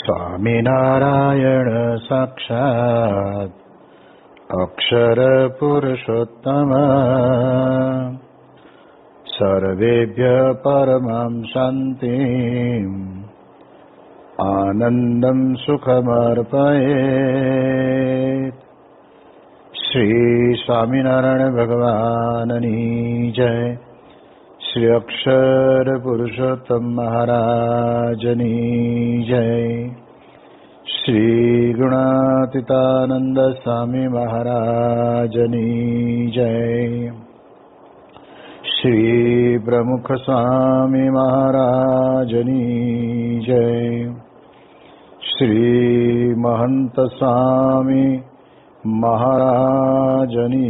સ્વામિનારાયણ સાક્ષાત અક્ષર પુરુષોત્તમ સર્વેભ્ય પરમં શાંતિમ આનંદમ સુખમર્પયેત. શ્રી સ્વામિનારાયણ ભગવાનની જય. શ્રી અક્ષર પુરુષોત્તમ મહારાજની જય. શ્રી ગુણાતીતાનંદ સ્વામી મહારાજની જય. શ્રી પ્રમુખ સ્વામી મહારાજની જય. શ્રી મહંત સ્વામી મહારાજની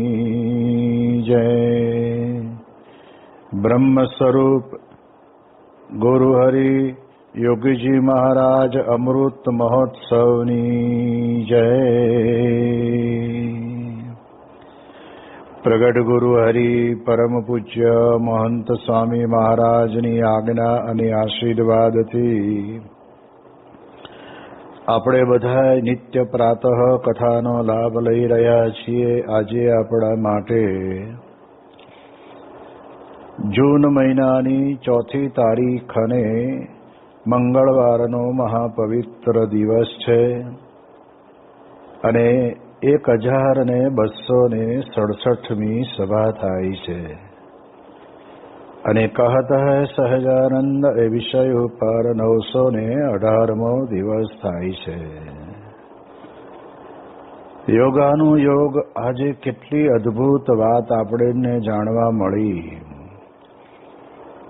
જય. બ્રહ્મ સ્વરૂપ ગુરુ હરિ યોગીજી મહારાજ અમૃત મહોત્સવની જય. પ્રગટ ગુરુ હરિ પરમ પૂજ્ય મહંત સ્વામી મહારાજની આજ્ઞા અને આશીર્વાદથી આપણે બધા નિત્ય પ્રાતઃ કથાનો લાભ લઈ રહ્યા છીએ. આજે આપણા માટે જૂન મહિનાની 4મી તારીખ અને મંગળવારનો મહાપવિત્ર દિવસ છે અને 1267મી સભા થાય છે. અને કહત હૈ સહજાનંદ એ વિષય ઉપર 918મો દિવસ થાય છે. યોગાનુયોગ આજે કેટલી અદ્ભુત વાત આપણને જાણવા મળી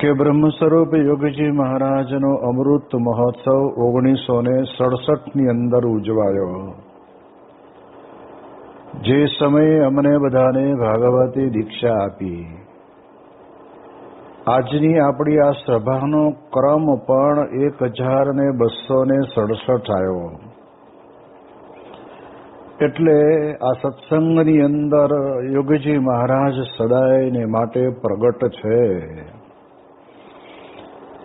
કે બ્રહ્મ સ્વરૂપ યોગીજી મહારાજનો અમૃત મહોત્સવ 1967ની અંદર ઉજવાયો. જે સમયે અમને બધાને ભાગવતી દીક્ષા આપી. આજની આપણી આ સભાનો ક્રમ પણ 1267 આવ્યો. એટલે આ સત્સંગની અંદર યોગીજી મહારાજ સદાયને માટે પ્રગટ છે.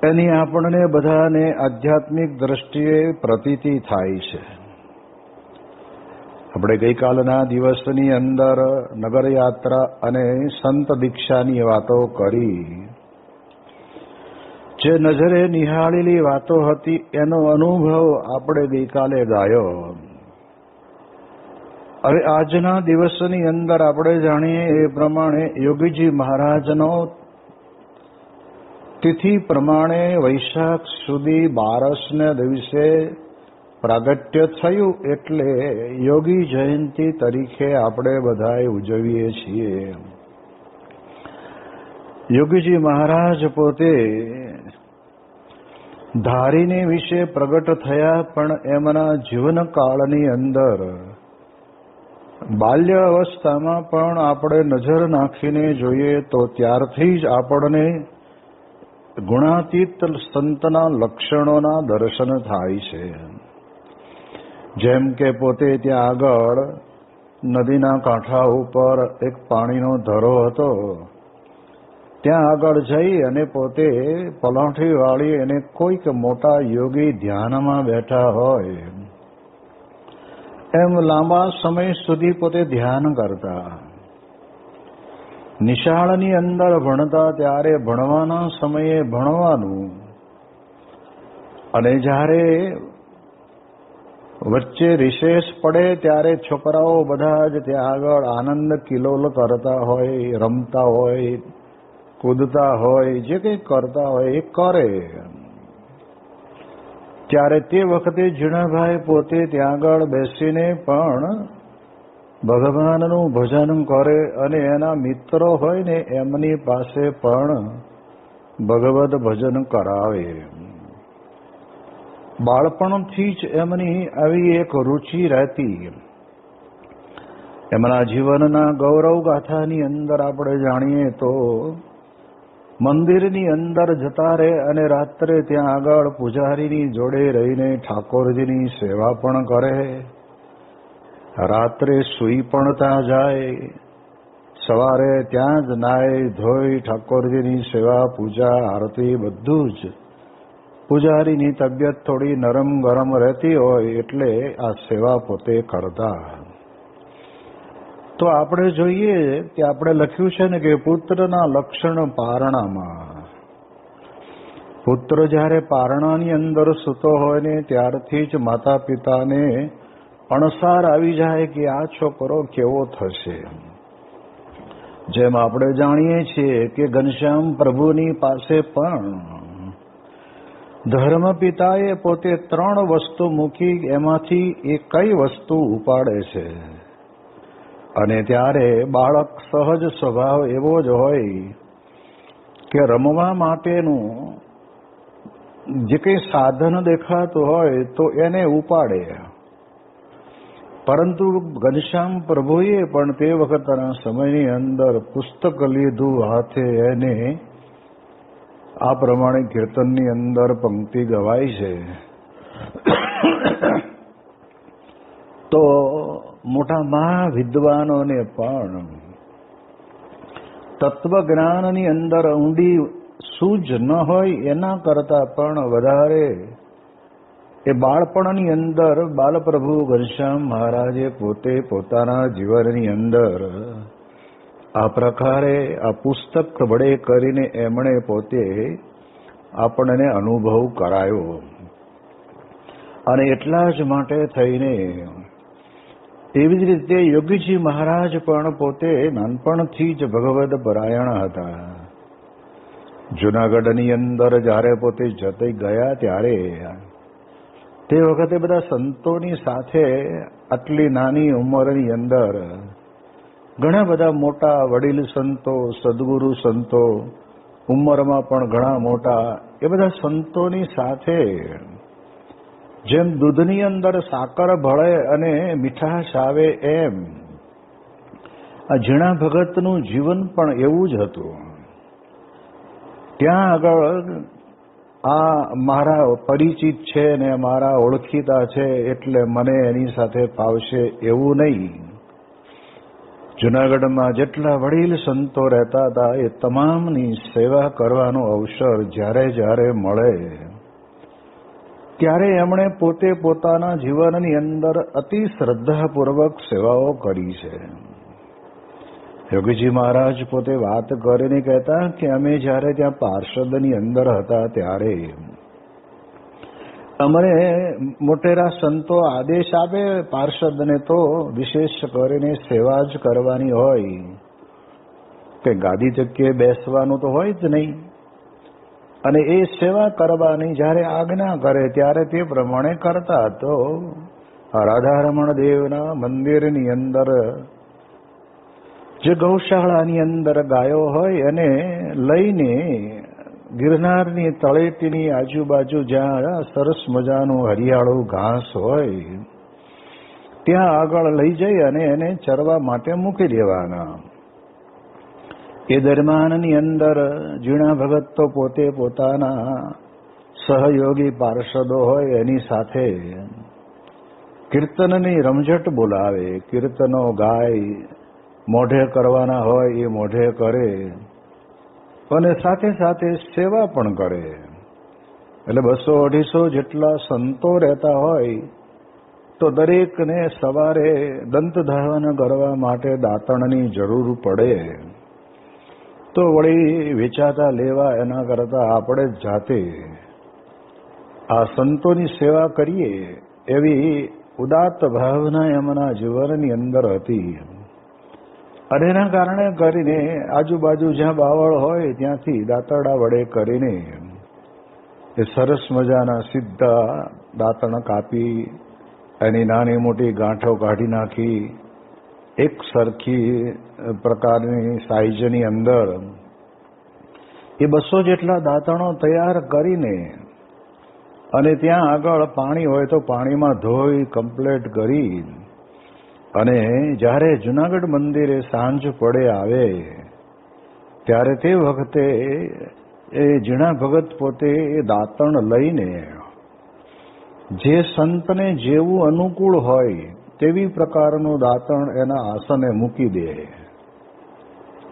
એની આપણને બધાને આધ્યાત્મિક દ્રષ્ટિએ પ્રતીતિ થાય છે. આપણે ગઈકાલના દિવસની અંદર નગરયાત્રા અને સંત દીક્ષાની વાતો કરી. જે નજરે નિહાળેલી વાતો હતી એનો અનુભવ આપણે ગઈકાલે ગાયો. હવે આજના દિવસની અંદર આપણે જાણીએ એ પ્રમાણે યોગીજી મહારાજનો તિથિ પ્રમાણે વૈશાખ સુધી 12ને દિવસે પ્રાગટ્ય થયું. એટલે યોગી જયંતિ તરીકે આપણે બધાએ ઉજવીએ છીએ. યોગીજી મહારાજ પોતે ધારીને વિશે પ્રગટ થયા, પણ એમના જીવનકાળની અંદર બાલ્ય અવસ્થામાં પણ આપણે નજર નાખીને જોઈએ તો ત્યારથી જ આપણને ગુણાતીત સંતના લક્ષણોના દર્શન થાય છે. જેમ કે પોતે ત્યાં આગળ નદીના કાંઠા ઉપર એક પાણીનો ધરો હતો. ત્યાં આગળ જઈ અને પોતે પલાઠી વાળી અને કોઈક મોટા યોગી ધ્યાનમાં બેઠા હોય એમ લાંબા સમય સુધી પોતે ધ્યાન કરતા. નિશાળની અંદર ભણતા ત્યારે ભણવાના સમયે ભણવાનું, અને જ્યારે વચ્ચે રિસેસ પડે ત્યારે છોકરાઓ બધા જ ત્યાં આગળ આનંદ કિલોલ કરતા હોય, રમતા હોય, કૂદતા હોય, જે કંઈ કરતા હોય એ કરે. ત્યારે તે વખતે જીણાભાઈ પોતે ત્યાં આગળ બેસીને પણ ભગવાનનું ભજન કરે અને એના મિત્રો હોય ને એમની પાસે પણ ભગવદ ભજન કરાવે. બાળપણથી જ એમની આવી એક રુચિ રહેતી. એમના જીવનના ગૌરવ ગાથાની અંદર આપણે જાણીએ તો મંદિરની અંદર જતા રહે અને રાત્રે ત્યાં આગળ પૂજારીની જોડે રહીને ઠાકોરજીની સેવા પણ કરે. રાત્રે સૂઈ પણ ત્યાં જાય. સવારે ત્યાં જ નાય ધોઈ ઠાકોરજીની સેવા પૂજા આરતી બધું જ પૂજારીની તબિયત થોડી નરમ ગરમ રહેતી હોય એટલે આ સેવા પોતે કરતા. તો આપણે જોઈએ કે આપણે લખ્યું છે ને કે પુત્રના લક્ષણ પારણામાં. પુત્ર જ્યારે પારણાની અંદર સૂતો હોય ને ત્યારથી જ માતા પિતાને અણસાર આવી જાય કે આ છોકરો કેવો થશે. જેમ આપણે જાણીએ છીએ કે ઘનશ્યામ પ્રભુની પાસે પણ ધર્મ પિતાએ પોતે 3 વસ્તુ મૂકી, એમાંથી એ કઈ વસ્તુ ઉપાડે છે. અને ત્યારે બાળક સહજ સ્વભાવ એવો જ હોય કે રમવા માટેનું જે કંઈ સાધન દેખાતું હોય તો એને ઉપાડે. પરંતુ ઘનશ્યામ પ્રભુએ પણ તે વખતના સમયની અંદર પુસ્તક લીધું હાથે, એને આ પ્રમાણે કીર્તનની અંદર પંક્તિ ગવાય છે. તો મોટા મહાવિદ્વાનોને પણ તત્વજ્ઞાનની અંદર ઊંડી સૂઝ ન હોય એના કરતા પણ વધારે એ બાળપણની અંદર બાલપ્રભુ ઘનશ્યામ મહારાજે પોતે પોતાના જીવનની અંદર આ પ્રકારે આ પુસ્તક વડે કરીને એમણે પોતે આપણને અનુભવ કરાયો. અને એટલા જ માટે થઈને એવી જ રીતે યોગીજી મહારાજ પણ પોતે નાનપણથી જ ભગવદ પરાયણ હતા. જુનાગઢની અંદર જ્યારે પોતે જતી ગયા ત્યારે તે વખતે બધા સંતોની સાથે આટલી નાની ઉંમરની અંદર ઘણા બધા મોટા વડીલ સંતો, સદગુરુ સંતો, ઉંમરમાં પણ ઘણા મોટા, એ બધા સંતોની સાથે જેમ દૂધની અંદર સાકર ભળે અને મીઠાશ આવે એમ આ ઝીણા ભગતનું જીવન પણ એવું જ હતું. ત્યાં આગળ આ મારા પરિચિત છે ને મારા ઓળખીતા છે એટલે મને એની સાથે ફાવશે એવું નહીં. જુનાગઢમાં જેટલા વડીલ સંતો રહેતા હતા એ તમામની સેવા કરવાનો અવસર જ્યારે જ્યારે મળે ત્યારે એમણે પોતે પોતાના જીવનની અંદર અતિ શ્રદ્ધાપૂર્વક સેવાઓ કરી છે. યોગીજી મહારાજ પોતે વાત કરીને કહેતા કે અમે જ્યારે ત્યાં પાર્ષદની અંદર હતા ત્યારે અમને મોટેરા સંતો આદેશ આપે પાર્ષદને તો વિશેષ કરીને સેવા જ કરવાની હોય, કે ગાદી જગ્યાએ બેસવાનું તો હોય જ નહીં. અને એ સેવા કરવાની જ્યારે આજ્ઞા કરે ત્યારે તે પ્રમાણે કરતા. તો રાધારમણ દેવના મંદિરની અંદર જે ગૌશાળાની અંદર ગાયો હોય એને લઈને ગિરનારની તળેટીની આજુબાજુ જ્યાં સરસ મજાનું હરિયાળું ઘાસ હોય ત્યાં આગળ લઈ જઈ અને એને ચરવા માટે મૂકી દેવાના. એ દરમિયાનની અંદર ઝીણા ભગત તો પોતે પોતાના સહયોગી પાર્ષદો હોય એની સાથે કીર્તનની રમઝટ બોલાવે, કીર્તનો ગાય, મોઢે કરવાના હોય એ મોઢે કરે અને સાથે સાથે સેવા પણ કરે. એટલે 200-250 જેટલા સંતો રહેતા હોય તો દરેકને સવારે દંત ધાવન કરવા માટે દાંતણની જરૂર પડે તો વળી વેચાતા લેવા એના કરતા આપણે જાતે આ સંતોની સેવા કરીએ એવી ઉદાત્ત ભાવના એમના જીવનની અંદર હતી. અને એના કારણે કરીને આજુબાજુ જ્યાં બાવળ હોય ત્યાંથી દાંતરડા વડે કરીને એ સરસ મજાના સીધા દાંતણ કાપી એની નાની મોટી ગાંઠો કાઢી નાખી એક સરખી પ્રકારની સાઈઝની અંદર એ 200 જેટલા દાંતણો તૈયાર કરીને અને ત્યાં આગળ પાણી હોય તો પાણીમાં ધોઈ કમ્પ્લીટ કરી અને જ્યારે જુનાગઢ મંદિરે સાંજ પડે આવે ત્યારે તે વખતે એ ઝીણા ભગત પોતે એ દાંતણ લઈને જે સંતને જેવું અનુકૂળ હોય તેવી પ્રકારનું દાંતણ એના આસને મૂકી દે.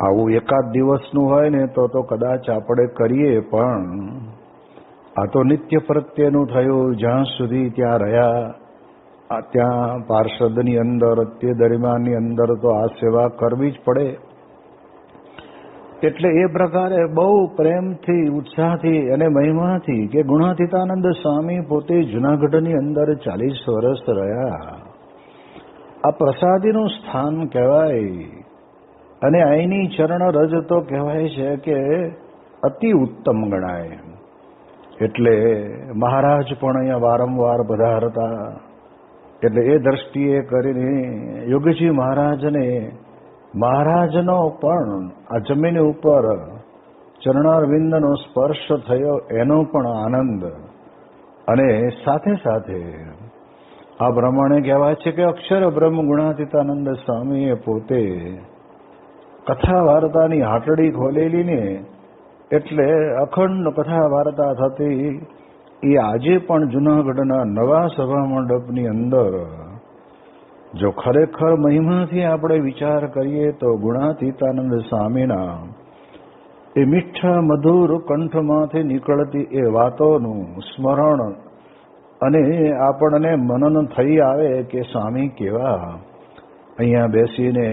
આવું એકાદ દિવસનું હોય ને તો કદાચ આપણે કરીએ, પણ આ તો નિત્ય પ્રત્યેનું થયું. જ્યાં સુધી ત્યાં રહ્યા, ત્યાં પાર્ષદની અંદર તે દરમિયાનની અંદર તો આ સેવા કરવી જ પડે. એટલે એ પ્રકારે બહુ પ્રેમથી, ઉત્સાહથી અને મહિમાથી કે ગુણાતીતાનંદ સ્વામી પોતે જૂનાગઢની અંદર 40 વર્ષ રહ્યા. આ પ્રસાદીનું સ્થાન કહેવાય અને અહીંની ચરણ રજ તો કહેવાય છે કે અતિ ઉત્તમ ગણાય. એટલે મહારાજ પણ અહીંયા વારંવાર પધારતા. એટલે એ દ્રષ્ટિએ કરીને યોગીજી મહારાજને મહારાજનો પણ આ જમીન ઉપર ચરણારવિંદનો સ્પર્શ થયો એનો પણ આનંદ. અને સાથે સાથે આ પ્રમાણે કહેવાય છે કે અક્ષર બ્રહ્મ ગુણાતીતાનંદ સ્વામીએ પોતે કથા વાર્તાની હાટડી ખોલેલી ને, એટલે અખંડ કથા વાર્તા થતી. એ આજે પણ જૂનાગઢના નવા સભા મંડપની અંદર જો ખરેખર મહિમાથી આપણે વિચાર કરીએ તો ગુણાતીતાનંદ સ્વામીના એ મીઠા મધુર કંઠમાંથી નીકળતી એ વાતોનું સ્મરણ અને આપણને મનન થઈ આવે કે સ્વામી કેવા અહીંયા બેસીને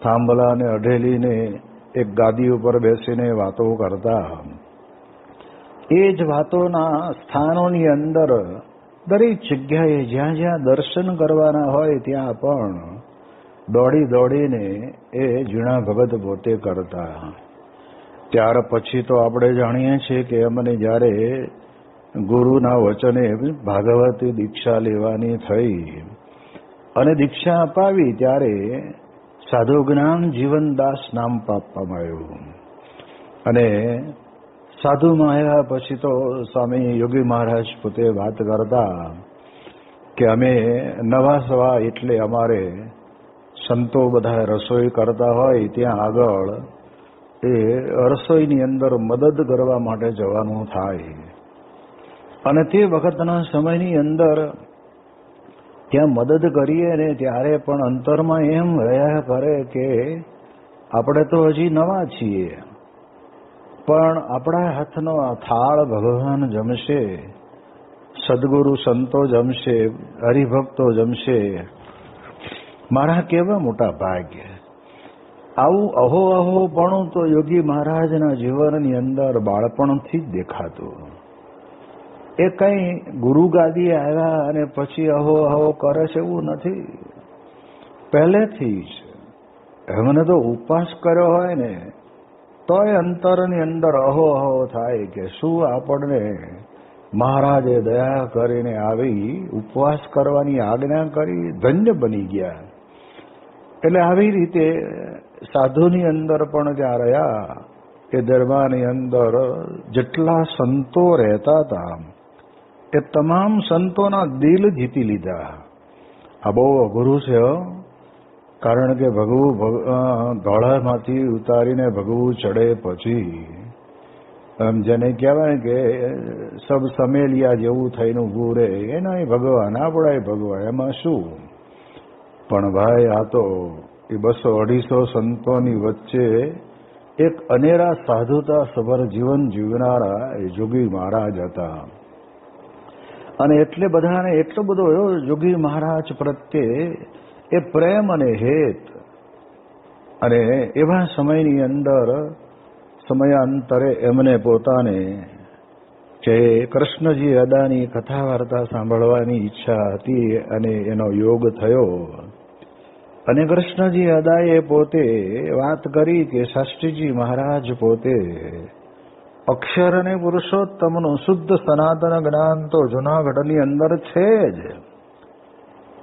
થાંભલાને અઢેલીને એક ગાદી ઉપર બેસીને વાતો કરતા. એ જ વાતોના સ્થાનોની અંદર દરેક જગ્યાએ જ્યાં જ્યાં દર્શન કરવાના હોય ત્યાં પણ દોડી દોડીને એ ઝીણા ભગત પોતે કરતા. ત્યાર પછી તો આપણે જાણીએ છીએ કે અમને જ્યારે ગુરુના વચને ભાગવતી દીક્ષા લેવાની થઈ અને દીક્ષા અપાવી ત્યારે સાધુ જ્ઞાન જીવનદાસ નામ આપવામાં આવ્યું. અને સાધુમાં આવ્યા પછી તો સ્વામી યોગી મહારાજ પોતે વાત કરતા કે અમે નવા સવા એટલે અમારે સંતો બધા રસોઈ કરતા હોય ત્યાં આગળ એ રસોઈની અંદર મદદ કરવા માટે જવાનું થાય. અને તે વખતના સમયની અંદર ત્યાં મદદ કરીએ ને ત્યારે પણ અંતરમાં એમ રહ્યા કરે કે આપણે તો હજી નવા છીએ, પણ આપણા હાથનો આ થાળ ભગવાન જમશે, સદગુરુ સંતો જમશે, હરિભક્તો જમશે. મારા કેવા મોટા ભાગ્ય. આવું અહો અહો પણ તો યોગી મહારાજના જીવનની અંદર બાળપણથી જ દેખાતું. એ કઈ ગુરુ ગાદી આવ્યા અને પછી અહો અહો કરે છે એવું નથી. પહેલેથી જ એમને તો ઉપવાસ કર્યો હોય ને તોય અંતરની અંદર અહો અહો થાય કે શું આપણને મહારાજે દયા કરીને આવી ઉપવાસ કરવાની આજ્ઞા કરી, ધન્ય બની ગયા. એટલે આવી રીતે સાધુની અંદર પણ ત્યાં રહ્યા. એ દરબારની અંદર જેટલા સંતો રહેતા હતા એ તમામ સંતોના દિલ જીતી લીધા. આ બહુ અઘરું છે, કારણ કે ભગવું ધોળામાંથી ઉતારીને ભગવું ચડે પછી જેને કહેવાય કે સબ સમેલિયા જેવું થઈને ઊભું રહે એના ભગવાન, આપણા ભગવાન, એમાં શું. પણ ભાઈ આ તો એ 200-250 સંતોની વચ્ચે એક અનેરા સાધુતા સભર જીવન જીવનારા એ જોગી મહારાજ હતા. અને એટલે બધાને એટલો બધો જોગી મહારાજ પ્રત્યે એ પ્રેમ અને હેત. અને એવા સમયની અંદર સમયાંતરે એમને પોતાને જે કૃષ્ણજી અદાની કથા વાર્તા સાંભળવાની ઈચ્છા હતી અને એનો યોગ થયો. અને કૃષ્ણજી અદાએ પોતે વાત કરી કે શાસ્ત્રીજી મહારાજ પોતે અક્ષર અને પુરુષોત્તમનું શુદ્ધ સનાતન જ્ઞાન તો જૂનાગઢની અંદર છે જ.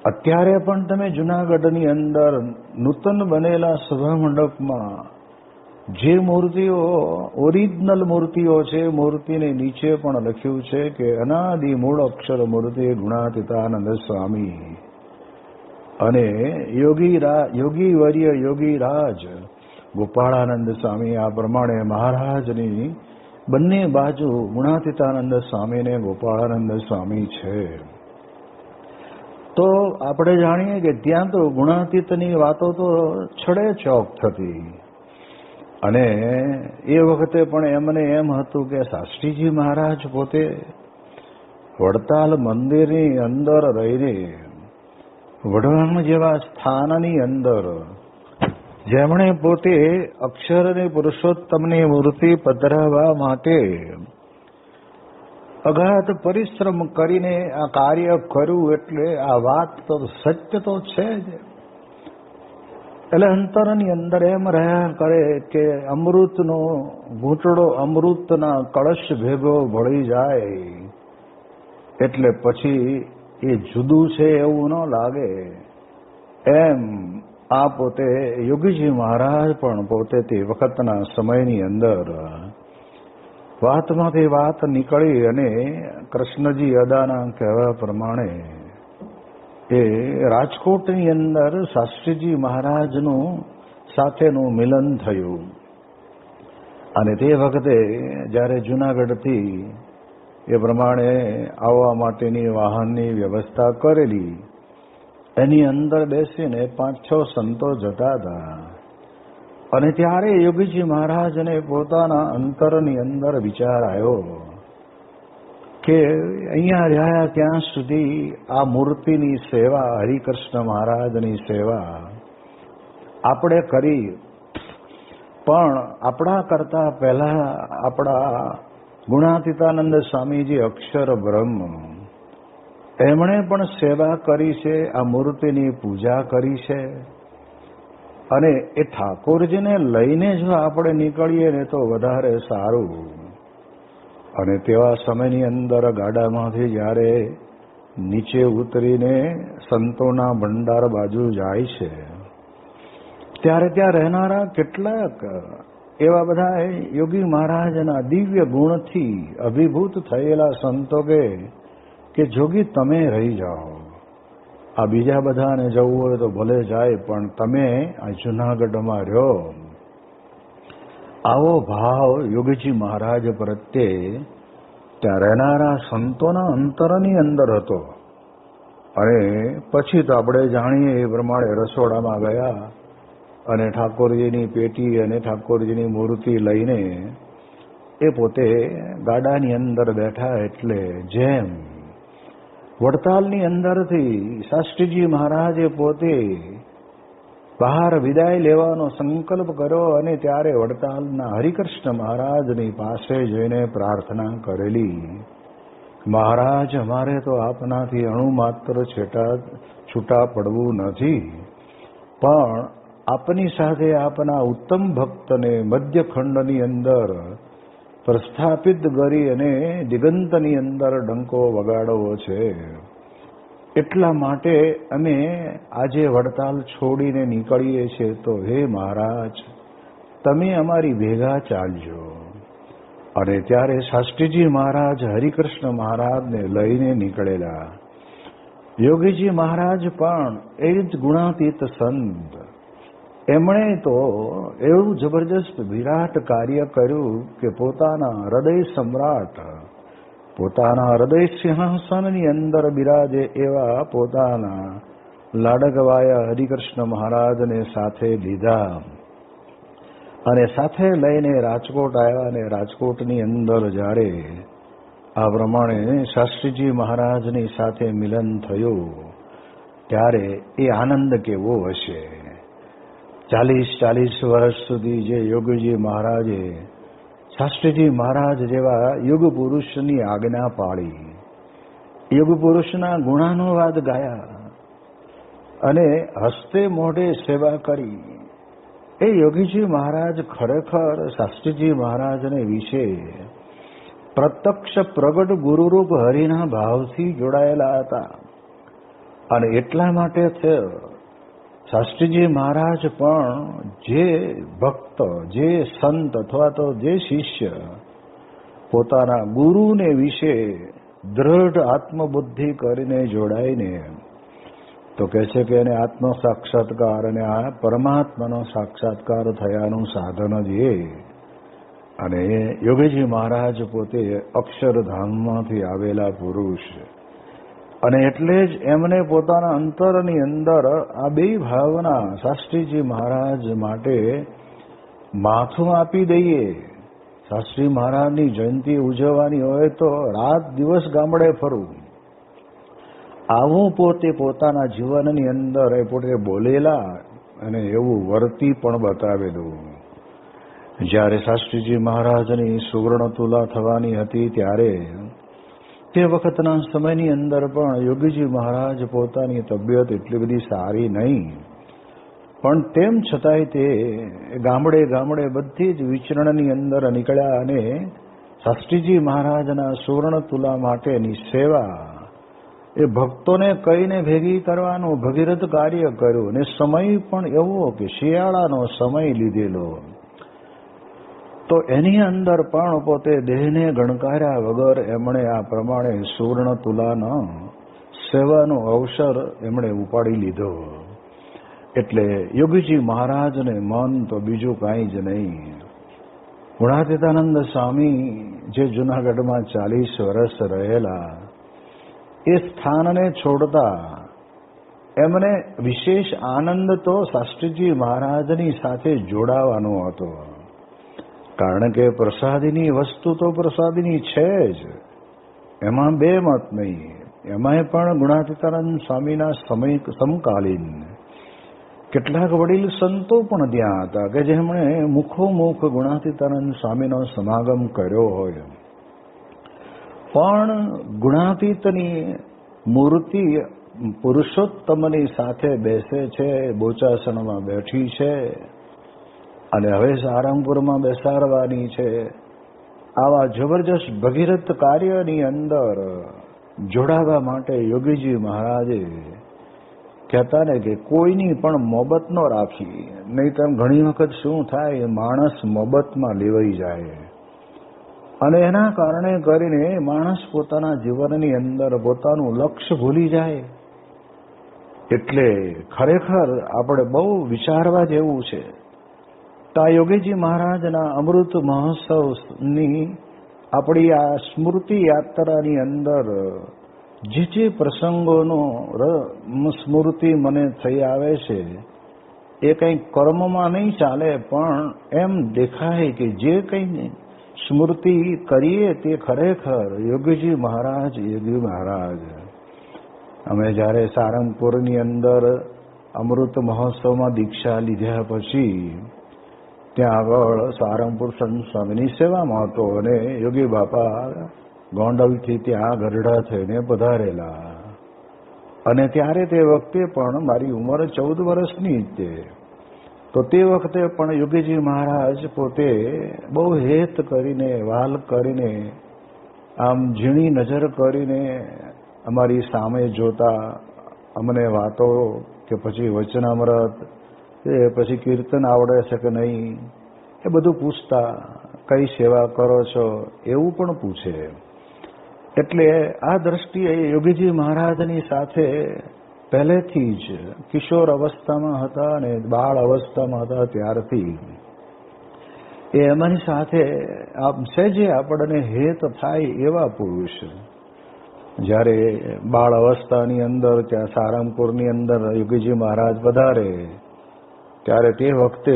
અત્યારે પણ તમે જૂનાગઢની અંદર નૂતન બનેલા સભા મંડપમાં જે મૂર્તિઓ ઓરિજિનલ મૂર્તિઓ છે, મૂર્તિની નીચે પણ લખ્યું છે કે અનાદિ મૂળ અક્ષર મૂર્તિ ગુણાતીતાનંદ સ્વામી. અને યોગી વર્ય યોગીરાજ ગોપાળાનંદ સ્વામી આ પ્રમાણે મહારાજની બંને બાજુ ગુણાતીતાનંદ સ્વામીને ગોપાળાનંદ સ્વામી છે. તો આપણે જાણીએ કે ત્યાં તો ગુણાતીતની વાતો તો છડે ચોક થતી. અને એ વખતે પણ એમને એમ હતું કે શાસ્ત્રીજી મહારાજ પોતે વડતાલ મંદિરની અંદર રહીને વઢવાણ જેવા સ્થાનની અંદર જેમણે પોતે અક્ષર અને પુરુષોત્તમની મૂર્તિ પધરાવવા માટે અગાધ પરિશ્રમ કરીને આ કાર્ય કર્યું, એટલે આ વાત તો સત્ય તો છે જ. એટલે અંતરની અંદર એમ રહ્યા કરે કે અમૃતનો ઘૂંટડો અમૃતના કળશ ભેગો ભળી જાય એટલે પછી એ જુદું છે એવું ન લાગે. એમ આ પોતે યોગીજી મહારાજ પણ પોતે તે વખતના સમયની અંદર વાતમાંથી વાત નીકળી અને કૃષ્ણજી અદાના કહેવા પ્રમાણે એ રાજકોટની અંદર શાસ્ત્રીજી મહારાજનું સાથેનું મિલન થયું. અને તે વખતે જ્યારે જૂનાગઢથી એ પ્રમાણે આવવા માટેની વાહનની વ્યવસ્થા કરેલી, એની અંદર બેસીને 5-6 સંતો જતા હતા. અને ત્યારે યોગીજી મહારાજને પોતાના અંતરની અંદર વિચાર આવ્યો કે અહીંયા રહ્યા ત્યાં સુધી આ મૂર્તિની સેવા, હરિકૃષ્ણ મહારાજની સેવા આપણે કરી, પણ આપણા કરતા પહેલા આપણા ગુણાતીતાનંદ સ્વામીજી અક્ષર બ્રહ્મ એમણે પણ સેવા કરી છે, આ મૂર્તિની પૂજા કરી છે. અને એ ઠાકોરજીને લઈને જો આપણે નીકળીએ ને તો વધારે સારું. અને તેવા સમયની અંદર ગાડામાંથી જ્યારે નીચે ઉતરીને સંતોના ભંડાર બાજુ જાય છે, ત્યારે ત્યાં રહેનારા કેટલાક એવા બધા યોગી મહારાજના દિવ્ય ગુણથી અભિભૂત થયેલા સંતો કે જોગી તમે રહી જાઓ, આ બીજા બધાને જવું હોય તો ભલે જાય, પણ તમે આ જૂનાગઢમાં રહ્યો. આવો ભાવ યોગીજી મહારાજ પ્રત્યે ત્યાં રહેનારા સંતોના અંતરની અંદર હતો. અને પછી તો આપણે જાણીએ એ પ્રમાણે રસોડામાં ગયા અને ઠાકોરજીની પેટી અને ઠાકોરજીની મૂર્તિ લઈને એ પોતે ગાડાની અંદર બેઠા. એટલે જેમ વડતાલની અંદરથી શાસ્ત્રીજી મહારાજે પોતે બહાર વિદાય લેવાનો સંકલ્પ કર્યો અને ત્યારે વડતાલના હરિકૃષ્ણ મહારાજની પાસે જઈને પ્રાર્થના કરેલી, મહારાજ અમારે તો આપનાથી અણુ માત્ર છૂટા પડવું નથી, પણ આપની સાથે આપના ઉત્તમ ભક્તને મધ્યખંડની અંદર પ્રસ્થાપિત કરી અને દિગંતની અંદર ડંકો વગાડવો છે. એટલા માટે અમે આજે વડતાલ છોડીને નીકળીએ છીએ, તો હે મહારાજ તમે અમારી ભેગા ચાલજો. અને ત્યારે શાસ્ત્રીજી મહારાજ હરિકૃષ્ણ મહારાજને લઈને નીકળેલા. યોગીજી મહારાજ પણ એ જ ગુણાતીત સંત, એમણે તો એવું જબરજસ્ત વિરાટ કાર્ય કર્યું કે પોતાના હૃદય સમ્રાટ, પોતાના હૃદય સિંહાસનની અંદર બિરાજે એવા પોતાના લાડકવાયા હરિકૃષ્ણ મહારાજને સાથે લીધા અને સાથે લઈને રાજકોટ આવ્યા. અને રાજકોટની અંદર જ્યારે આ પ્રમાણે શાસ્ત્રીજી મહારાજની સાથે મિલન થયું, ત્યારે એ આનંદ કેવો હશે. 40 વર્ષ સુધી જે યોગીજી મહારાજે શાસ્ત્રીજી મહારાજ જેવા યુગ પુરુષની આજ્ઞા પાળી, યુગ પુરુષના ગુણાનુવાદ ગાયા અને હસ્તે મોઢે સેવા કરી, એ યોગીજી મહારાજ ખરેખર શાસ્ત્રીજી મહારાજને વિશે પ્રત્યક્ષ પ્રગટ ગુરુરૂપ હરિના ભાવથી જોડાયેલા હતા. અને એટલા માટે શાસ્ત્રીજી મહારાજ પણ જે ભક્ત, જે સંત અથવા તો જે શિષ્ય પોતાના ગુરુને વિશે દ્રઢ આત્મબુદ્ધિ કરીને જોડાઈને તો કહે છે કે એને આત્મ સાક્ષાત્કાર અને આ પરમાત્માનો સાક્ષાત્કાર થયાનું સાધન જ એ. અને યોગીજી મહારાજ પોતે અક્ષરધામમાંથી આવેલા પુરુષ, અને એટલે જ એમને પોતાના અંતરની અંદર આ બે ભાવના શાસ્ત્રીજી મહારાજ માટે માથું આપી દઈએ. શાસ્ત્રી મહારાજની જયંતિ ઉજવવાની હોય તો રાત દિવસ ગામડે ફરવું. આવું પોતે પોતાના જીવનની અંદર એ પોતે બોલેલા અને એવું વર્તી પણ બતાવેલું. જ્યારે શાસ્ત્રીજી મહારાજની સુવર્ણ તુલા થવાની હતી ત્યારે તે વખતના સમયની અંદર પણ યોગીજી મહારાજ પોતાની તબિયત એટલી બધી સારી નહીં, પણ તેમ છતાંય તે ગામડે ગામડે બધી જ વિચરણની અંદર નીકળ્યા અને શાસ્ત્રીજી મહારાજના સુવર્ણ તુલા માટેની સેવા એ ભક્તોને કહીને ભેગી કરવાનું ભગીરથ કાર્ય કર્યું. અને સમય પણ એવો કે શિયાળાનો સમય લીધેલો, તો એની અંદર પણ પોતે દેહને ગણકાર્યા વગર એમણે આ પ્રમાણે સુવર્ણ તુલાનો સેવાનો અવસર એમણે ઉપાડી લીધો. એટલે યોગીજી મહારાજને મન તો બીજું કાંઈ જ નહીં. ગુણાતીતાનંદ સ્વામી જે જૂનાગઢમાં 40 વર્ષ રહેલા, એ સ્થાનને છોડતા એમને વિશેષ આનંદ તો શાસ્ત્રીજી મહારાજની સાથે જોડાવાનો હતો. કારણ કે પ્રસાદીની વસ્તુ તો પ્રસાદીની છે જ, એમાં બે મત નહીં. એમાંય પણ ગુણાતીતાનંદ સ્વામીના સમકાલીન કેટલાક વડીલ સંતો પણ ત્યાં હતા કે જેમણે મુખોમુખ ગુણાતીતાનંદ સ્વામીનો સમાગમ કર્યો હોય, પણ ગુણાતીતની મૂર્તિ પુરુષોત્તમની સાથે બેસે છે, બોચાસણમાં બેઠી છે અને હવે સારંગપુરમાં બેસાડવાની છે. આવા જબરજસ્ત ભગીરથ કાર્યની અંદર જોડાવા માટે યોગીજી મહારાજે કહેતા ને કે કોઈની પણ મોબત ન રાખી. નહીં તો ઘણી વખત શું થાય, માણસ મોબતમાં લેવાઈ જાય અને એના કારણે કરીને માણસ પોતાના જીવનની અંદર પોતાનું લક્ષ્ય ભૂલી જાય. એટલે ખરેખર આપણે બહુ વિચારવા જેવું છે. તો આ યોગીજી મહારાજના અમૃત મહોત્સવની આપણી આ સ્મૃતિ યાત્રાની અંદર જે પ્રસંગોનો સ્મૃતિ મને થઈ આવે છે, એ કંઈ કર્મમાં નહીં ચાલે, પણ એમ દેખાય કે જે કંઈ સ્મૃતિ કરીએ તે ખરેખર યોગીજી મહારાજ. અમે જ્યારે સારંગપુરની અંદર અમૃત મહોત્સવમાં દીક્ષા લીધા પછી ત્યાં આગળ સારંગપુર સંત સ્વામીની સેવામાં હતો અને યોગી બાપા ગોંડલથી ત્યાં ગરડા થઈને પધારેલા. અને ત્યારે તે વખતે પણ મારી ઉંમર 14 વર્ષની જ તે. તો તે વખતે પણ યોગીજી મહારાજ પોતે બહુ હેત કરીને, વાલ કરીને, આમ ઝીણી નજર કરીને અમારી સામે જોતા, અમને વાતો કે પછી વચનામૃત કે પછી કીર્તન આવડે છે કે નહીં એ બધું પૂછતા. કઈ સેવા કરો છો એવું પણ પૂછે. એટલે આ દ્રષ્ટિએ યોગીજી મહારાજની સાથે પહેલેથી જ કિશોર અવસ્થામાં હતા અને બાળ અવસ્થામાં હતા ત્યારથી એ એમની સાથે સહેજે આપણને હેત થાય એવા પુરુષ. જ્યારે બાળ અવસ્થાની અંદર ત્યાં સારંગપુરની અંદર યોગીજી મહારાજ પધારે ત્યારે તે વખતે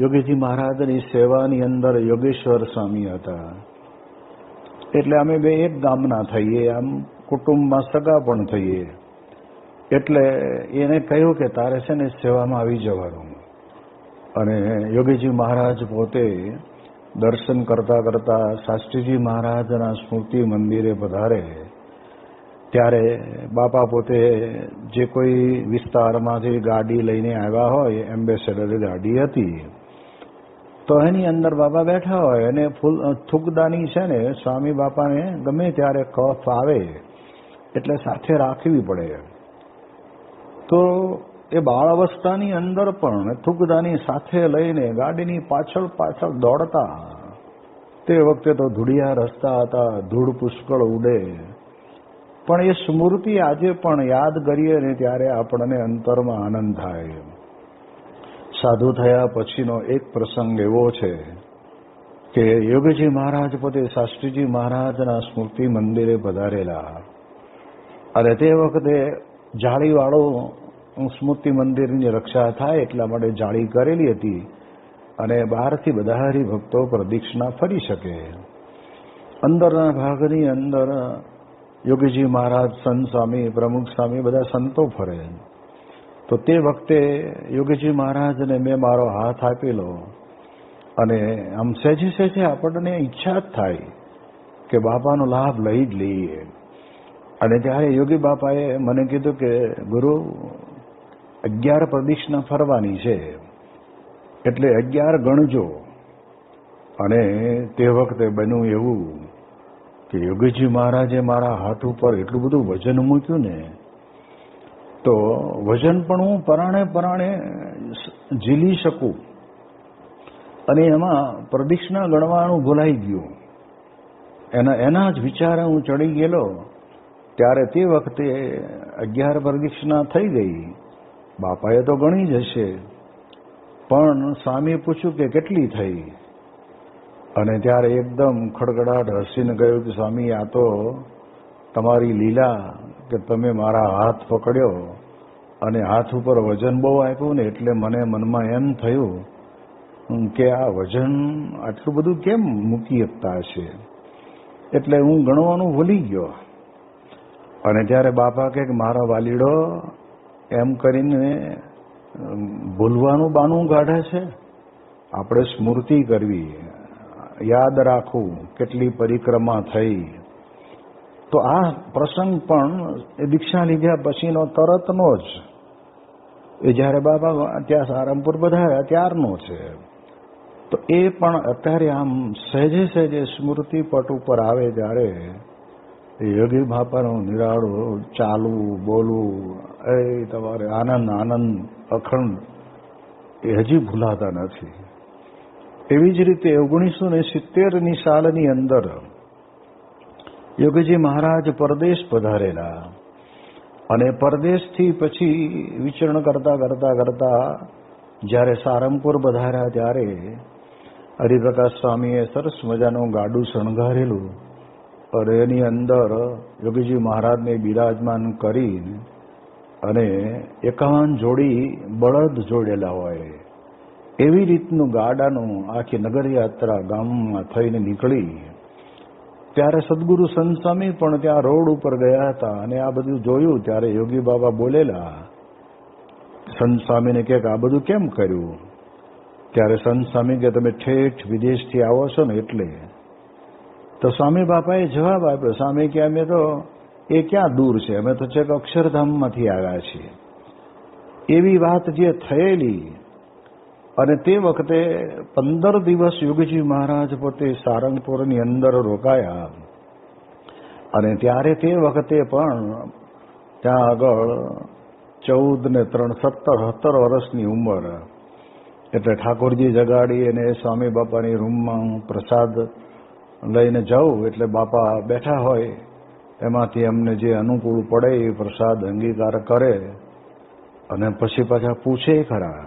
યોગીજી મહારાજની સેવાની અંદર યોગેશ્વર સ્વામી હતા. એટલે અમે બે એક ગામના થઈએ, આમ કુટુંબમાં સગા પણ થઈએ. એટલે એને કહ્યું કે તારે છે ને સેવામાં આવી જવાનું. અને યોગીજી મહારાજ પોતે દર્શન કરતા કરતા શાસ્ત્રીજી મહારાજના સ્મૃતિ મંદિરે પધારે ત્યારે બાપા પોતે જે કોઈ વિસ્તારમાંથી ગાડી લઈને આવ્યા હોય, એમ્બેસેડર ગાડી હતી, તો એની અંદર બાપા બેઠા હોય અને થૂકદાની છે ને સ્વામી બાપાને ગમે ત્યારે કફ આવે એટલે સાથે રાખવી પડે. તો એ બાળ અવસ્થાની અંદર પણ થૂકદાની સાથે લઈને ગાડીની પાછળ પાછળ દોડતા. તે વખતે તો ધૂળિયા રસ્તા હતા, ધૂળ પુષ્કળ ઉડે, પણ એ સ્મૃતિ આજે પણ યાદ કરીએ ને ત્યારે આપણને અંતરમાં આનંદ થાય. સાધુ થયા પછીનો એક પ્રસંગ એવો છે કે યોગીજી મહારાજ પોતે શાસ્ત્રીજી મહારાજના સ્મૃતિ મંદિરે પધારેલા અને તે વખતે જાળીવાળો સ્મૃતિ મંદિરની રક્ષા થાય એટલા માટે જાળી કરેલી હતી. અને બહારથી બધા હરિભક્તો પ્રદક્ષિણા ફરી શકે. અંદરના ભાગની અંદર યોગીજી મહારાજ, સંત સ્વામી, પ્રમુખ સ્વામી બધા સંતો ફરે. તો તે વખતે યોગીજી મહારાજને મેં મારો હાથ આપેલો અને આમ સહેજે સહેજે આપણને ઈચ્છા જ થાય કે બાપાનો લાભ લઈ જ લઈએ. અને ત્યારે યોગી બાપાએ મને કીધું કે ગુરુ 11 પ્રદક્ષિણા ફરવાની છે એટલે 11 ગણજો. અને તે વખતે બન્યું એવું કે યોગીજી મહારાજે મારા હાથ ઉપર એટલું બધું વજન મૂક્યું ને, તો વજન પણ હું પરાણે ઝીલી શકું. અને એમાં પ્રદક્ષિણા ગણવાનું ભૂલાઈ ગયું. એના જ વિચારે હું ચડી ગયેલો. ત્યારે તે વખતે 11 પ્રદક્ષિણા થઈ ગઈ. બાપાએ તો ગણી જ હશે, પણ સ્વામીએ પૂછ્યું કે કેટલી થઈ? અને ત્યારે એકદમ ખડખડાટ હસીને કહ્યું કે સ્વામી, આ તો તમારી લીલા કે તમે મારા હાથ પકડ્યો અને હાથ ઉપર વજન બહુ આપ્યું ને, એટલે મને મનમાં એમ થયું કે આ વજન આટલું બધું કેમ મૂકી શકતા હશે. એટલે હું ગણવાનું ભૂલી ગયો. અને ત્યારે બાપા કે મારા વાલીડો એમ કરીને ભૂલવાનું બાનું કાઢે છે. આપણે સ્મૃતિ કરવી, યાદ રાખવું કેટલી પરિક્રમા થઈ. તો આ પ્રસંગ પણ એ દીક્ષા લીધા પછીનો તરતનો જ, એ જ્યારે બાબા ત્યાં સારંગપુર પધાર્યા ત્યારનો છે. તો એ પણ અત્યારે આમ સહેજે સહેજે સ્મૃતિ પટ ઉપર આવે ત્યારે યોગી બાપાનું નિરાળું ચાલવું બોલવું, એ તમારે આનંદ અખંડ એ હજી ભૂલાતા નથી. એવી જ રીતે 1970ની સાલની અંદર યોગીજી મહારાજ પરદેશ પધારેલા. અને પરદેશથી પછી વિચરણ કરતા કરતા કરતા જ્યારે સારંગપુર પધાર્યા ત્યારે હરિપ્રકાશ સ્વામીએ સરસ મજાનું ગાડું શણગારેલું. અને એની અંદર યોગીજી મહારાજને બિરાજમાન કરીને અને 51 જોડી બળદ જોડેલા હોય એવી રીતનું ગાડાનું આખી નગરયાત્રા ગામમાં થઈને નીકળી. ત્યારે સદગુરુ સંત સ્વામી પણ ત્યાં રોડ ઉપર ગયા હતા અને આ બધું જોયું. ત્યારે યોગી બાબા બોલેલા સંત સ્વામીને કે આ બધું કેમ કર્યું? ત્યારે સંત સ્વામી કે તમે ઠેઠ વિદેશથી આવો છો ને એટલે. તો સ્વામી બાપાએ જવાબ આપ્યો, સ્વામી કે અમે તો એ ક્યાં દૂર છે, અમે તો છેક અક્ષરધામમાંથી આવ્યા છીએ. એવી વાત જે થયેલી. અને તે વખતે 15 દિવસ યોગીજી મહારાજ પોતે સારંગપુરની અંદર રોકાયા. અને ત્યારે તે વખતે પણ ત્યાં આગળ 14 ને 3 17 વર્ષની ઉંમર. એટલે ઠાકોરજી જગાડી અને સ્વામી બાપાની રૂમમાં હું પ્રસાદ લઈને જાઉં એટલે બાપા બેઠા હોય, એમાંથી અમને જે અનુકૂળ પડે એ પ્રસાદ અંગીકાર કરે. અને પછી પાછા પૂછે ખરા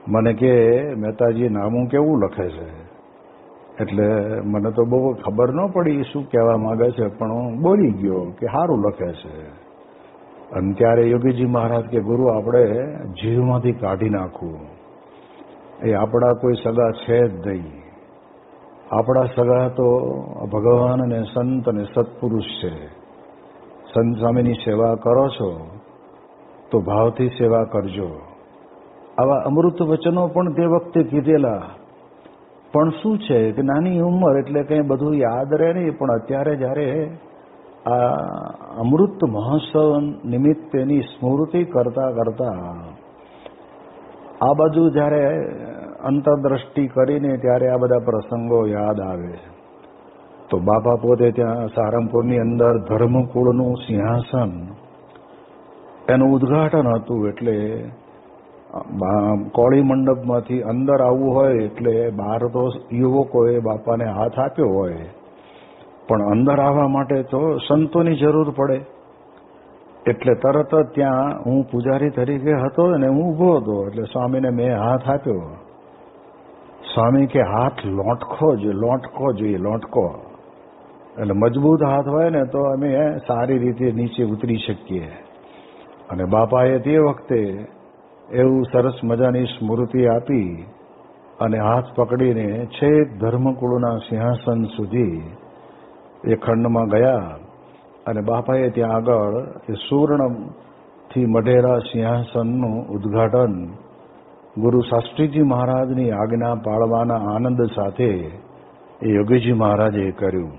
મને કે મહેતાજી નામું કેવું લખે છે? એટલે મને તો બહુ ખબર ન પડી શું કહેવા માંગે છે, પણ હું બોલી ગયો કે સારું લખે છે. અને ત્યારે યોગીજી મહારાજ કે ગુરુ આપણે જીવમાંથી કાઢી નાખવું, એ આપણા કોઈ સગા છે જ નહીં. આપણા સગા તો ભગવાન અને સંત અને સત્પુરુષ છે. સંત સ્વામીની સેવા કરો છો તો ભાવથી સેવા કરજો. આવા અમૃત વચનો પણ તે વખતે કીધેલા. પણ શું છે કે નાની ઉંમર એટલે કંઈ બધું યાદ રહે નહીં. પણ અત્યારે જ્યારે આ અમૃત મહોત્સવ નિમિત્તેની સ્મૃતિ કરતા કરતા આ બાજુ જ્યારે અંતરદ્રષ્ટિ કરીને ત્યારે આ બધા પ્રસંગો યાદ આવે. તો બાપા પોતે ત્યાં સારંગપુરની અંદર ધર્મકુળનું સિંહાસન એનું ઉદ્ઘાટન હતું. એટલે કોળી મંડપમાંથી અંદર આવવું હોય એટલે બહાર તો યુવકોએ બાપાને હાથ આપ્યો હોય, પણ અંદર આવવા માટે તો સંતોની જરૂર પડે. એટલે તરત જ ત્યાં હું પૂજારી તરીકે હતો અને હું ઊભો હતો. એટલે સ્વામીને મેં હાથ આપ્યો. સ્વામી કે હાથ લોટકો જોઈએ. એટલે મજબૂત હાથ હોય ને તો અમે સારી રીતે નીચે ઉતરી શકીએ. અને બાપાએ તે વખતે એવું સરસ મજાની સ્મૃતિ આપી અને હાથ પકડીને છેક ધર્મકુળના સિંહાસન સુધી એ ખંડમાં ગયા અને બાપાએ ત્યાં આગળ એ સુવર્ણથી મઢેલા સિંહાસનનું ઉદ્ઘાટન ગુરુ શાસ્ત્રીજી મહારાજની આજ્ઞા પાળવાના આનંદ સાથે એ યોગીજી મહારાજે કર્યું.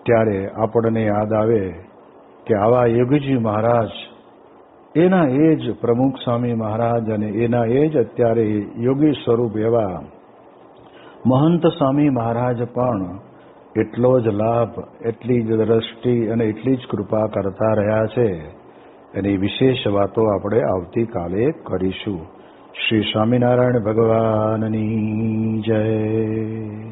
ત્યારે આપણને યાદ આવે કે આવા યોગીજી મહારાજ, એના એ જ પ્રમુખ સ્વામી મહારાજ અને એના એ જ અત્યારે યોગી સ્વરૂપ એવા મહંત સ્વામી મહારાજ પણ એટલો જ લાભ, એટલી જ દ્રષ્ટિ અને એટલી જ કૃપા કરતા રહ્યા છે. એની વિશેષ વાતો આપણે આવતીકાલે કરીશું. શ્રી સ્વામિનારાયણ ભગવાનની જય.